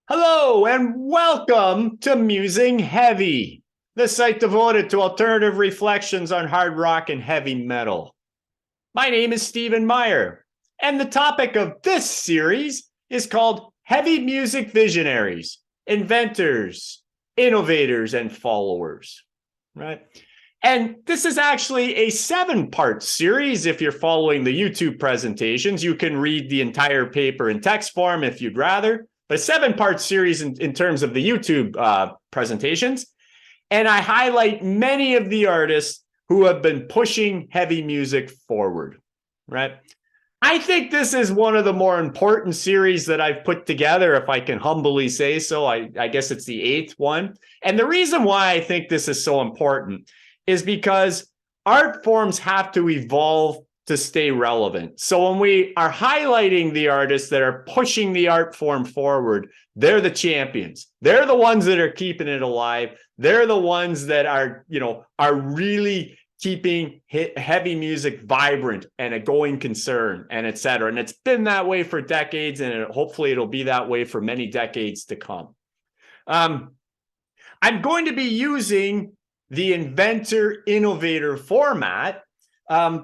Hello and welcome to Musing Heavy, the site devoted to alternative reflections on hard rock and heavy metal. My name is Stephen Meyer, and the topic of this series is called Heavy Music Visionaries, Inventors, Innovators, and Followers, right? And this is actually a 7-part series. If you're following the YouTube presentations, you can read the entire paper in text form if you'd rather. But a 7-part series in terms of the YouTube presentations. And I highlight many of the artists who have been pushing heavy music forward, right? I think this is one of the more important series that I've put together, if I can humbly say so. I guess it's the 8th one. And the reason why I think this is so important is because art forms have to evolve to stay relevant. So when we are highlighting the artists that are pushing the art form forward, they're the champions. They're the ones that are keeping it alive. They're the ones that are really keeping heavy music vibrant and a going concern, and et cetera. And it's been that way for decades, and hopefully it'll be that way for many decades to come. I'm going to be using the inventor-innovator format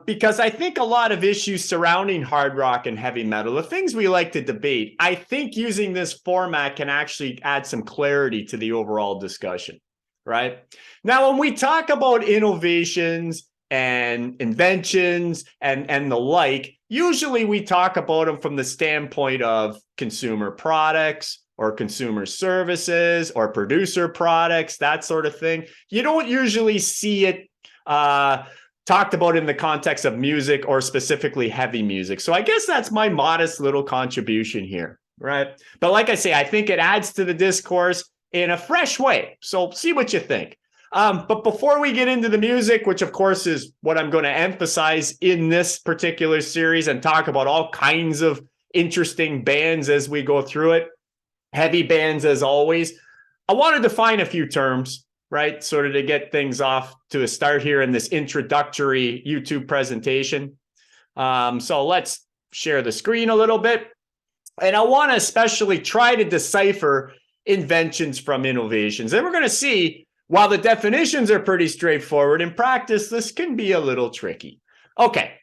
because I think a lot of issues surrounding hard rock and heavy metal, the things we like to debate, I think using this format can actually add some clarity to the overall discussion, right? Now, when we talk about innovations and inventions and the like, usually we talk about them from the standpoint of consumer products or consumer services or producer products, that sort of thing. You don't usually see it talked about in the context of music or specifically heavy music. So I guess that's my modest little contribution here, right? But like I say, I think it adds to the discourse in a fresh way. So see what you think. But before we get into the music, which of course is what I'm going to emphasize in this particular series and talk about all kinds of interesting bands as we go through it, heavy bands as always, I want to define a few terms, right? Sort of to get things off to a start here in this introductory YouTube presentation. So let's share the screen a little bit. And I want to especially try to decipher inventions from innovations. And we're going to see, while the definitions are pretty straightforward, in practice, this can be a little tricky. Okay,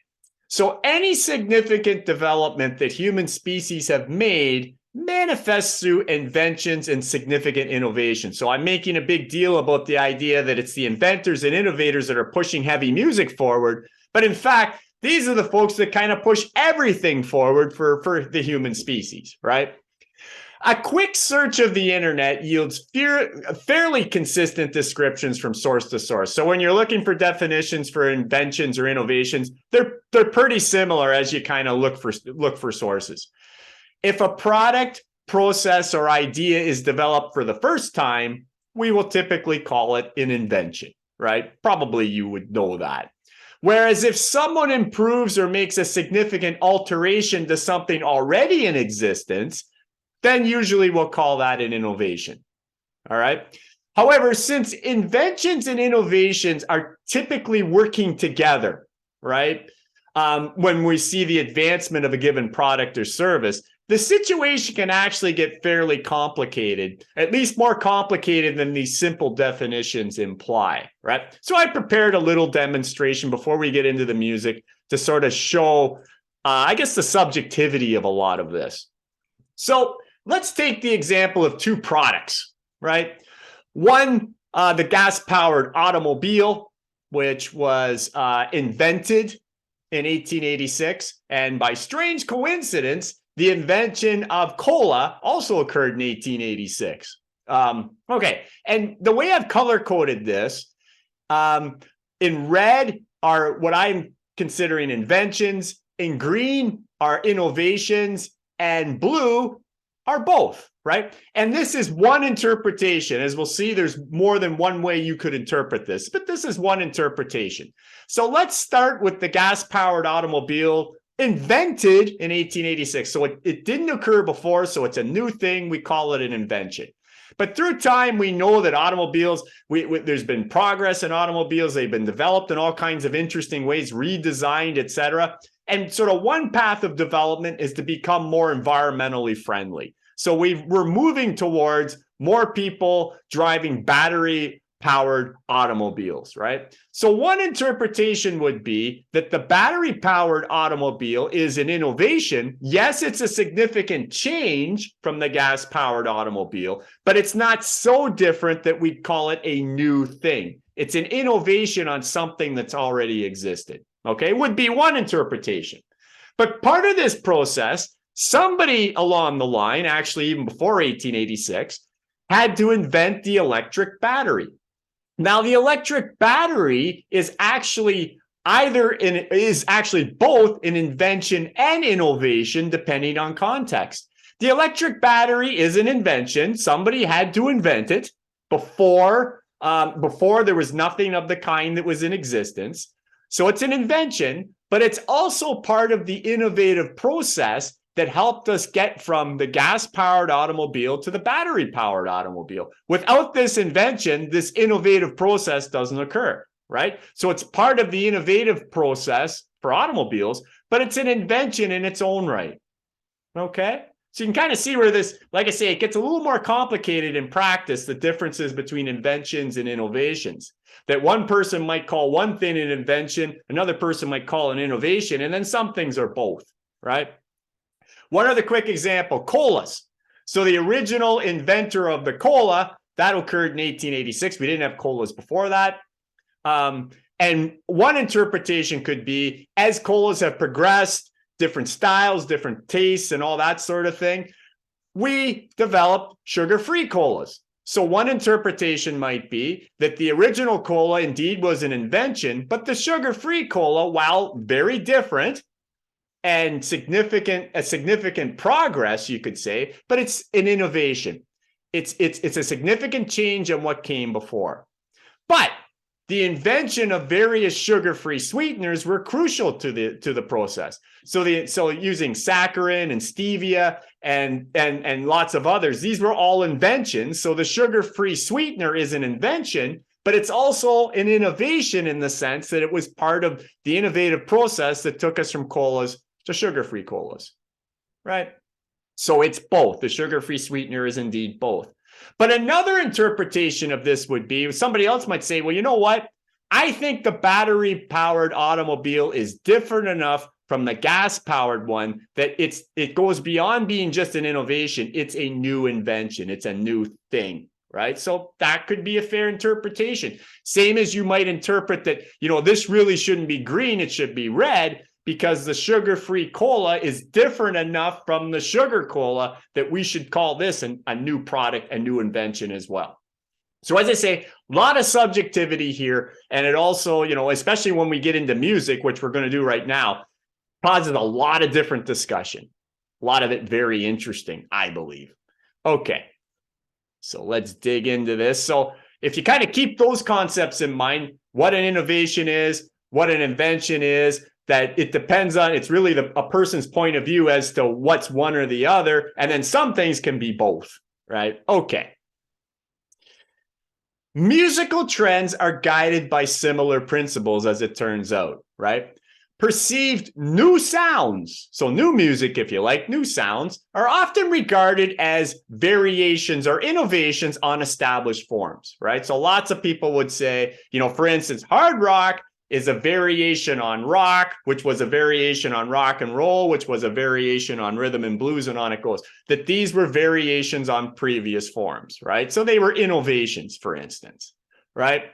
so any significant development that human species have made manifests through inventions and significant innovation. So I'm making a big deal about the idea that it's the inventors and innovators that are pushing heavy music forward. But in fact, these are the folks that kind of push everything forward for the human species, right? A quick search of the internet yields fairly consistent descriptions from source to source. So when you're looking for definitions for inventions or innovations, they're pretty similar as you kind of look for sources. If a product, process, or idea is developed for the first time, we will typically call it an invention, right? Probably you would know that. Whereas if someone improves or makes a significant alteration to something already in existence, then usually we'll call that an innovation, all right? However, since inventions and innovations are typically working together, right? When we see the advancement of a given product or service, the situation can actually get fairly complicated, at least more complicated than these simple definitions imply, right? So I prepared a little demonstration before we get into the music to sort of show, I guess, the subjectivity of a lot of this. So let's take the example of two products, right? One, the gas-powered automobile, which was invented in 1886, and by strange coincidence, the invention of cola also occurred in 1886. Okay, and the way I've color-coded this, in red are what I'm considering inventions, in green are innovations, and blue are both, right? And this is one interpretation. As we'll see, there's more than one way you could interpret this, but this is one interpretation. So let's start with the gas-powered automobile invented in 1886. So it didn't occur before, so it's a new thing. We call it an invention. But through time, we know that automobiles, there's been progress in automobiles. They've been developed in all kinds of interesting ways, redesigned, etc. And sort of one path of development is to become more environmentally friendly. So we're moving towards more people driving battery-powered automobiles, right? So one interpretation would be that the battery-powered automobile is an innovation. Yes, it's a significant change from the gas-powered automobile, but it's not so different that we'd call it a new thing. It's an innovation on something that's already existed, okay? Would be one interpretation. But part of this process, somebody along the line, actually even before 1886, had to invent the electric battery. Now, the electric battery is actually both an invention and innovation, depending on context. The electric battery is an invention. Somebody had to invent it before there was nothing of the kind that was in existence. So it's an invention, but it's also part of the innovative process that helped us get from the gas-powered automobile to the battery-powered automobile. Without this invention, this innovative process doesn't occur, right? So it's part of the innovative process for automobiles, but it's an invention in its own right, okay? So you can kind of see where this, like I say, it gets a little more complicated in practice, the differences between inventions and innovations. That one person might call one thing an invention, another person might call an innovation, and then some things are both, right? One other quick example, colas. So the original inventor of the cola, that occurred in 1886. We didn't have colas before that. And one interpretation could be, as colas have progressed, different styles, different tastes, and all that sort of thing, we developed sugar-free colas. So one interpretation might be that the original cola indeed was an invention, but the sugar-free cola, while very different, and significant progress, you could say, but it's an innovation. It's a significant change on what came before. But the invention of various sugar-free sweeteners were crucial to the process. So using saccharin and stevia and lots of others, these were all inventions. So the sugar-free sweetener is an invention, but it's also an innovation in the sense that it was part of the innovative process that took us from colas to sugar-free colas, right? So it's both. The sugar-free sweetener is indeed both. But another interpretation of this would be, somebody else might say, well, you know what? I think the battery-powered automobile is different enough from the gas-powered one that it goes beyond being just an innovation. It's a new invention. It's a new thing, right? So that could be a fair interpretation. Same as you might interpret that, this really shouldn't be green. It should be red, because the sugar-free cola is different enough from the sugar cola that we should call this a new product, a new invention as well. So as I say, a lot of subjectivity here. And it also, especially when we get into music, which we're going to do right now, causes a lot of different discussion. A lot of it very interesting, I believe. Okay, so let's dig into this. So if you kind of keep those concepts in mind, what an innovation is, what an invention is, that it depends on, it's really a person's point of view as to what's one or the other. And then some things can be both, right? Okay. Musical trends are guided by similar principles, as it turns out, right? Perceived new sounds, so new music, if you like, new sounds, are often regarded as variations or innovations on established forms, right? So lots of people would say, for instance, hard rock is a variation on rock, which was a variation on rock and roll, which was a variation on rhythm and blues, and on it goes. That these were variations on previous forms, right? So they were innovations, for instance, right?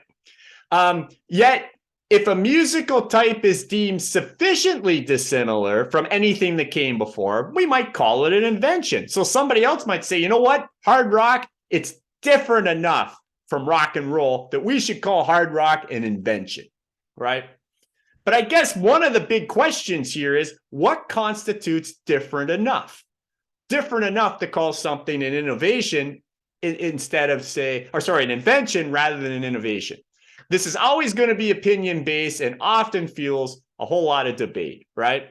Yet, if a musical type is deemed sufficiently dissimilar from anything that came before, we might call it an invention. So somebody else might say, you know what? Hard rock, it's different enough from rock and roll that we should call hard rock an invention. Right? But I guess one of the big questions here is, what constitutes different enough? Different enough to call something an innovation instead of an invention rather than an innovation. This is always going to be opinion-based and often fuels a whole lot of debate, right?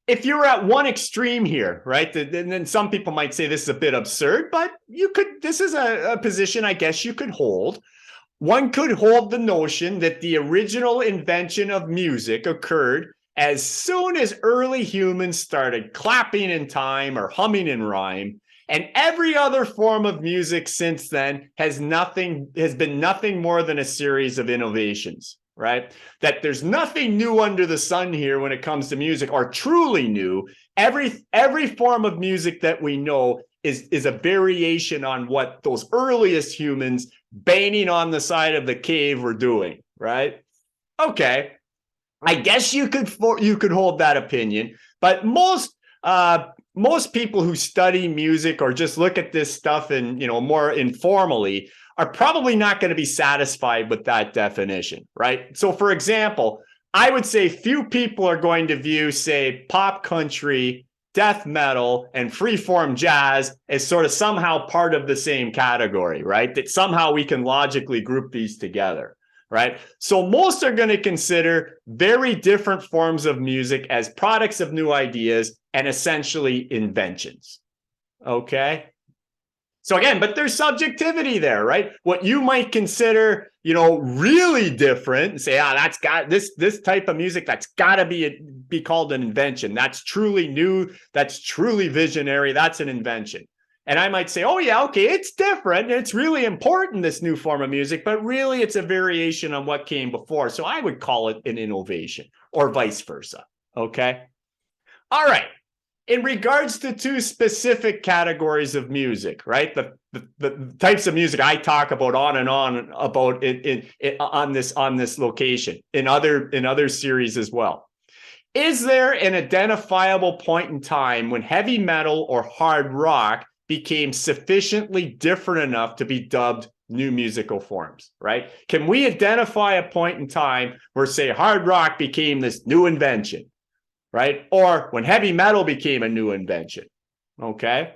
If you're at one extreme here, right, then some people might say this is a bit absurd, but this is a position I guess you could hold. One could hold the notion that the original invention of music occurred as soon as early humans started clapping in time or humming in rhyme. And every other form of music since then has been nothing more than a series of innovations, right? That there's nothing new under the sun here when it comes to music, or truly new. Every form of music that we know is a variation on what those earliest humans banging on the side of the cave were doing, right? Okay, I guess you could hold that opinion, but most people who study music or just look at this stuff and more informally are probably not going to be satisfied with that definition, right? So, for example, I would say few people are going to view, say, pop country, death metal, and freeform jazz as sort of somehow part of the same category, right? That somehow we can logically group these together. Right? So most are going to consider very different forms of music as products of new ideas and essentially inventions. Okay? So again, but there's subjectivity there, right? What you might consider, really different and say, that's got this type of music, that's got to be called an invention. That's truly new, that's truly visionary, that's an invention. And I might say, oh yeah, okay, it's different. It's really important, this new form of music, but really it's a variation on what came before. So I would call it an innovation, or vice versa. Okay. All right. In regards to two specific categories of music, right? The types of music I talk about on and on about on this location in other series as well. Is there an identifiable point in time when heavy metal or hard rock became sufficiently different enough to be dubbed new musical forms, right? Can we identify a point in time where, say, hard rock became this new invention, right? Or when heavy metal became a new invention, okay?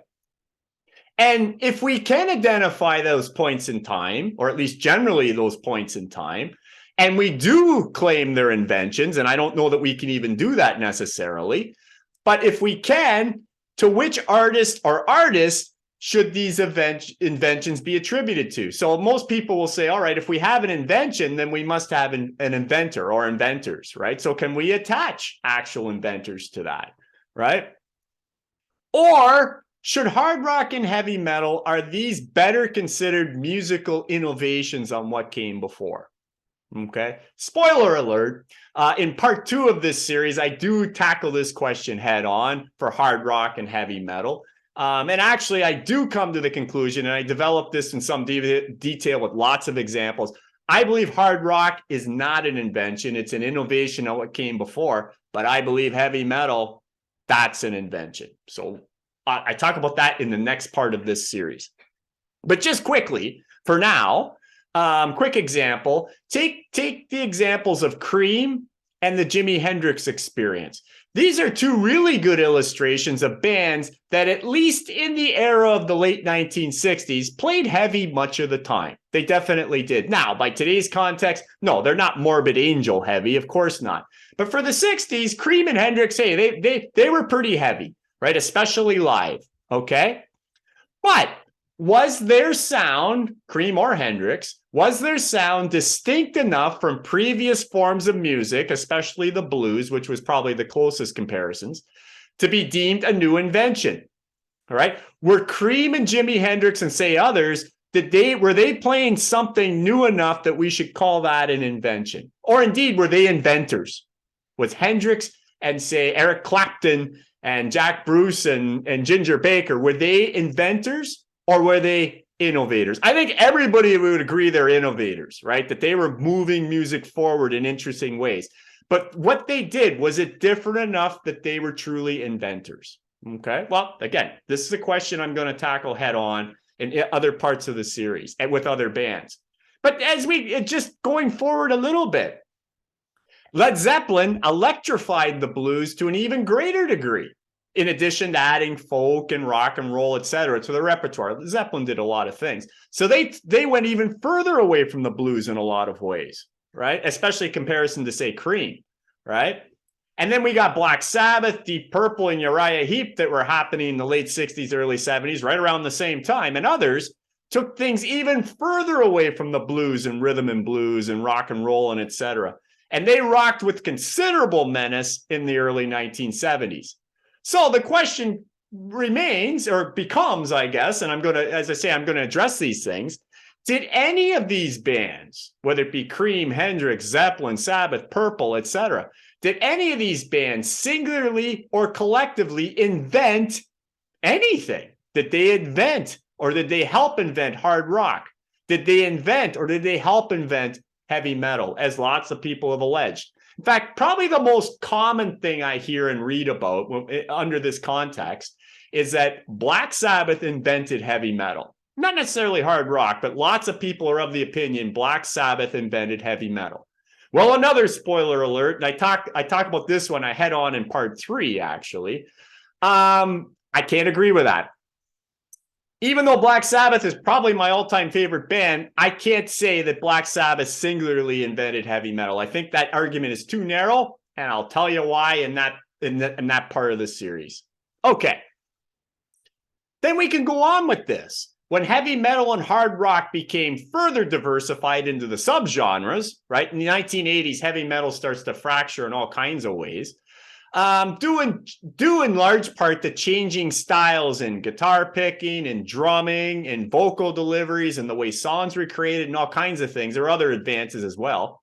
And if we can identify those points in time, or at least generally those points in time, and we do claim they're inventions, and I don't know that we can even do that necessarily, but if we can, to which artist or artists should these inventions be attributed to? So most people will say, all right, if we have an invention, then we must have an inventor or inventors, right? So can we attach actual inventors to that, right? Or should hard rock and heavy metal, are these better considered musical innovations on what came before? Okay, spoiler alert, in part 2 of this series, I do tackle this question head on for hard rock and heavy metal. And actually, I do come to the conclusion, and I developed this in some detail with lots of examples. I believe hard rock is not an invention. It's an innovation on what came before. But I believe heavy metal, that's an invention. So I talk about that in the next part of this series. But just quickly, for now, quick example, take the examples of Cream and the Jimi Hendrix Experience. These are two really good illustrations of bands that, at least in the era of the late 1960s, played heavy much of the time. They definitely did. Now, by today's context, no, they're not Morbid Angel heavy, of course not. But for the 60s, Cream and Hendrix, hey, they were pretty heavy, right? Especially live, okay? But was their sound, Cream or Hendrix, was their sound distinct enough from previous forms of music, especially the blues, which was probably the closest comparisons, to be deemed a new invention? All right. Were Cream and Jimi Hendrix and, say, others, were they playing something new enough that we should call that an invention? Or indeed, were they inventors? Was Hendrix and, say, Eric Clapton and Jack Bruce and Ginger Baker, were they inventors? Or were they innovators? I think everybody would agree they're innovators, right? That they were moving music forward in interesting ways. But what they did, was it different enough that they were truly inventors? Okay, well, again, this is a question I'm going to tackle head on in other parts of the series and with other bands. But as we just going forward a little bit, Led Zeppelin electrified the blues to an even greater degree, in addition to adding folk and rock and roll, etc., to the repertoire. Zeppelin did a lot of things. So they went even further away from the blues in a lot of ways, right? Especially in comparison to, say, Cream, right? And then we got Black Sabbath, Deep Purple, and Uriah Heep that were happening in the late 60s, early 70s, right around the same time. And others took things even further away from the blues and rhythm and blues and rock and roll and etc. And they rocked with considerable menace in the early 1970s. So the question remains, or becomes, I guess, and I'm going to, as I say, I'm going to address these things. Did any of these bands, whether it be Cream, Hendrix, Zeppelin, Sabbath, Purple, etc., did any of these bands singularly or collectively invent anything? Did they invent or did they help invent hard rock? Did they invent or did they help invent heavy metal, as lots of people have alleged? In fact, probably the most common thing I hear and read about under this context is that Black Sabbath invented heavy metal. Not necessarily hard rock, but lots of people are of the opinion Black Sabbath invented heavy metal. Well, another spoiler alert, and I talk about this one I head on in part 3, actually. I can't agree with that. Even though Black Sabbath is probably my all-time favorite band, I can't say that Black Sabbath singularly invented heavy metal. I think that argument is too narrow, and I'll tell you why in that part of the series. Okay. Then we can go on with this. When heavy metal and hard rock became further diversified into the subgenres, right? In the 1980s, heavy metal starts to fracture in all kinds of ways. Due in large part to changing styles in guitar picking and drumming and vocal deliveries and the way songs were created and all kinds of things. There are other advances as well.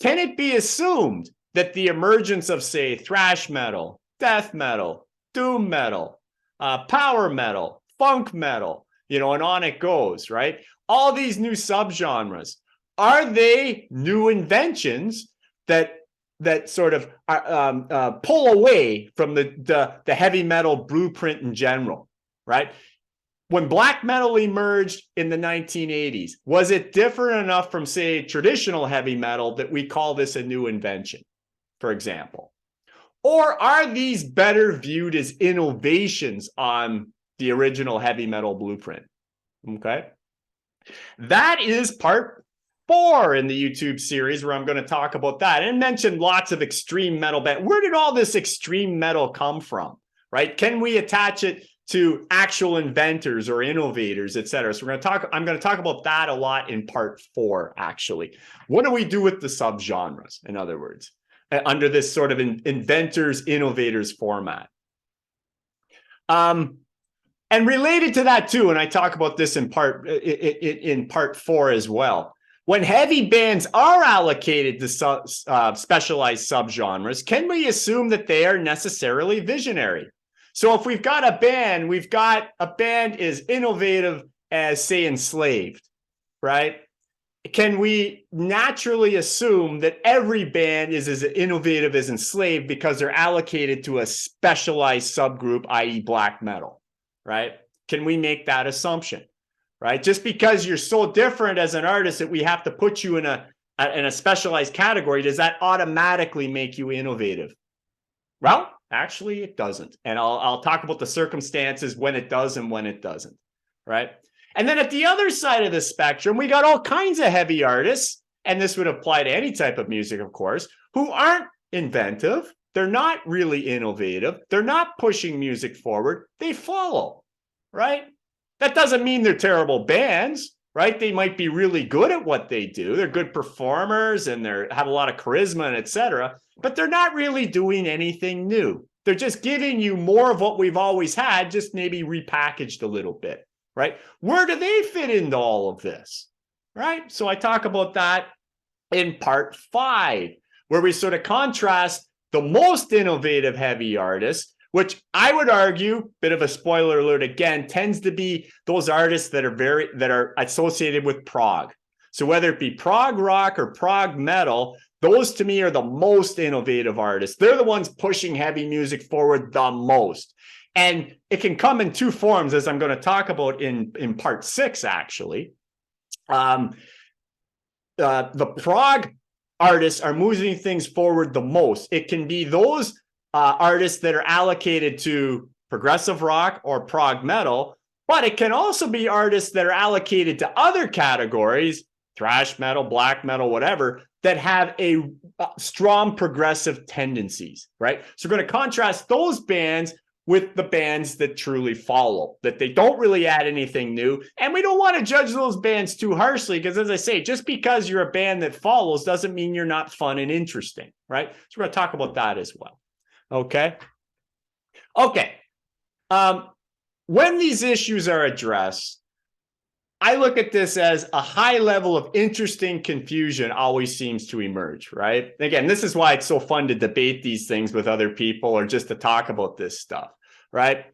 Can it be assumed that the emergence of, say, thrash metal, death metal, doom metal, power metal, funk metal, and on it goes, right? All these new subgenres, are they new inventions that sort of pull away from the heavy metal blueprint in general, right? When black metal emerged in the 1980s, was it different enough from, say, traditional heavy metal that we call this a new invention, for example? Or are these better viewed as innovations on the original heavy metal blueprint? Okay. That is part 4 in the YouTube series where I'm going to talk about that and mention lots of extreme metal bands. Where did all this extreme metal come from, right? Can we attach it to actual inventors or innovators, etc.? So I'm going to talk about that a lot in part 4, actually. What do we do with the subgenres, in other words, under this sort of inventors, innovators format? And related to that too, and I talk about this in part 4 as well. When heavy bands are allocated to specialized subgenres, can we assume that they are necessarily visionary? So if we've got a band is innovative as, say, Enslaved, right? Can we naturally assume that every band is as innovative as Enslaved because they're allocated to a specialized subgroup, i.e. black metal? Right? Can we make that assumption? Right? Just because you're so different as an artist that we have to put you in a specialized category, does that automatically make you innovative? Well, actually, it doesn't. And I'll talk about the circumstances when it does and when it doesn't. Right? And then at the other side of the spectrum, we got all kinds of heavy artists, and this would apply to any type of music, of course, who aren't inventive. They're not really innovative. They're not pushing music forward. They follow, right? That doesn't mean they're terrible bands, right? They might be really good at what they do. They're good performers and they have a lot of charisma and etc. But they're not really doing anything new. They're just giving you more of what we've always had, just maybe repackaged a little bit, right? Where do they fit into all of this, right? So I talk about that in part 5, where we sort of contrast the most innovative heavy artists, which I would argue, bit of a spoiler alert again, tends to be those artists that are associated with prog. So whether it be prog rock or prog metal, those to me are the most innovative artists. They're the ones pushing heavy music forward the most. And it can come in 2 forms, as I'm going to talk about in part 6, actually. The prog artists are moving things forward the most. It can be those artists that are allocated to progressive rock or prog metal, but it can also be artists that are allocated to other categories, thrash metal, black metal, whatever, that have a strong progressive tendencies, right? So we're going to contrast those bands with the bands that truly follow, that they don't really add anything new. And we don't want to judge those bands too harshly because, as I say, just because you're a band that follows doesn't mean you're not fun and interesting, right? So we're going to talk about that as well. Okay. When these issues are addressed, I look at this as a high level of interesting confusion always seems to emerge, right? Again, this is why it's so fun to debate these things with other people or just to talk about this stuff, right?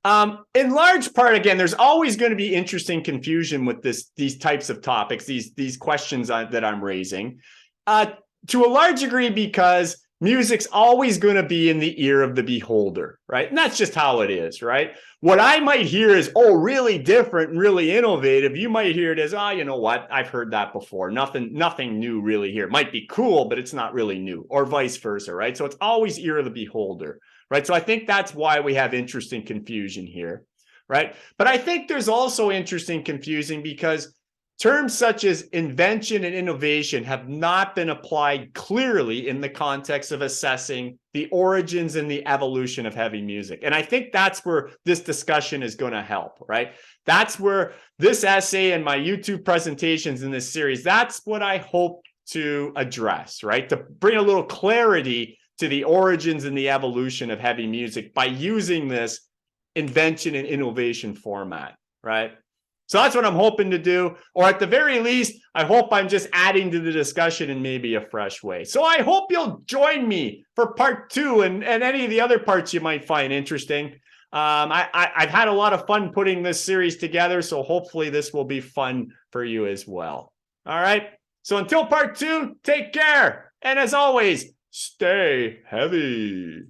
In large part, again, there's always going to be interesting confusion with these types of topics, these questions that I'm raising, to a large degree because music's always going to be in the ear of the beholder, right? And that's just how it is, right? What I might hear is, oh, really different and really innovative. You might hear it as, oh, you know what? I've heard that before. Nothing new really here. It might be cool, but it's not really new, or vice versa, right? So it's always ear of the beholder, right? So I think that's why we have interesting confusion here, right? But I think there's also interesting confusion because terms such as invention and innovation have not been applied clearly in the context of assessing the origins and the evolution of heavy music. And I think that's where this discussion is going to help, right? That's where this essay and my YouTube presentations in this series, that's what I hope to address, right? To bring a little clarity to the origins and the evolution of heavy music by using this invention and innovation format, right? So that's what I'm hoping to do. Or at the very least, I hope I'm just adding to the discussion in maybe a fresh way. So I hope you'll join me for part 2 and any of the other parts you might find interesting. I've had a lot of fun putting this series together, so hopefully this will be fun for you as well. All right. So until part 2, take care. And as always, stay heavy.